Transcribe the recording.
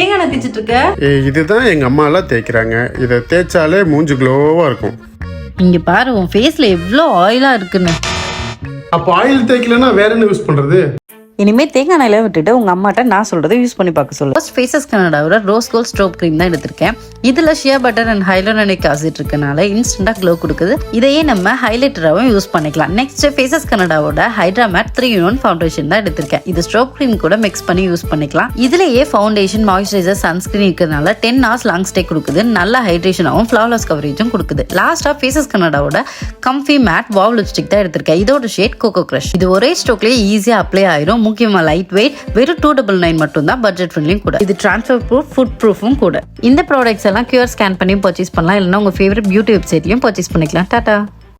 தேங்காய் எண்ணெய் தேய்ச்சிட்டு இருக்க? இதுதான் எங்க அம்மா எல்லாம் தேய்க்கிறாங்க. இதை தேய்ச்சாலே மூஞ்சி க்ளோவா இருக்கும். இங்க பாரு உன் ஃபேஸ்ல எவ்வளோ ஆயிலா இருக்குன்னு. அப்போ ஆயில் தேய்க்கலன்னா வேற என்ன யூஸ் பண்றது? இனிமே தேங்காய் எண்ணெயில விட்டுட்டு உங்க அம்மாட்ட நான் சொல்றதை யூஸ் பண்ணி பார்க்க சொல்லு. ஃபர்ஸ்ட் ஃபேஸஸ் கனடாவோட ரோஸ் கோல்ட் ஸ்ட்ரோப் க்ரீம் தான் எடுத்திருக்கேன். இதுல shea butter and hyaluronic acid இருக்கனால இன்ஸ்டன்டா க்ளோ கொடுக்குது. இதையே நம்ம ஹைலைட்டராகவும் யூஸ் பண்ணிக்கலாம். நெக்ஸ்ட் ஃபேஸஸ் கனடாவோட ஹைட்ரா மேட் 3-in-1 ஃபவுண்டேஷன் தான் எடுத்திருக்கேன். இது ஸ்ட்ரோப் க்ரீம் கூட மிக்ஸ் பண்ணி யூஸ் பண்ணிக்கலாம். இதுலயே ஃபவுண்டேஷன், மாய்ஸ்சரைசர், சன்ஸ்கிரீன் இருக்கிறதுனால 10 hours லாங் ஸ்டே கொடுக்குது. நல்ல ஹைட்ரேஷனாகவும் ஃபிளாலஸ் கவரேஜும் கொடுக்குது. லாஸ்டா ஃபேஸஸ் கனடாவோட கம்ஃபி மேட் வாவ் லிப்ஸ்டிக் தான் எடுத்திருக்கேன். இதோட ஷேட் கோகோ கிரஷ். இது ஒரே ஸ்ட்ரோக்லயே ஈஸியா அப்ளை ஆயிரும். முக்கியமா லைட் வெயிட், வெறும் 299 மட்டும் தான். பட்ஜெட் ஃப்ரெண்ட்லியும் கூட. இது டிரான்ஸ்ஃபர் ப்ரூஃப், ஃபுட் ப்ரூஃபும் கூட. இந்த ப்ராடக்ட்ஸ் எல்லாம் QR ஸ்கேன் பண்ணி பர்ச்சேஸ் பண்ணலாம். இல்லைன்னா உங்க ஃபேவரட் பியூட்டி வெப்சைட்லயும் பர்ச்சேஸ் பண்ணிக்கலாம். டாடா.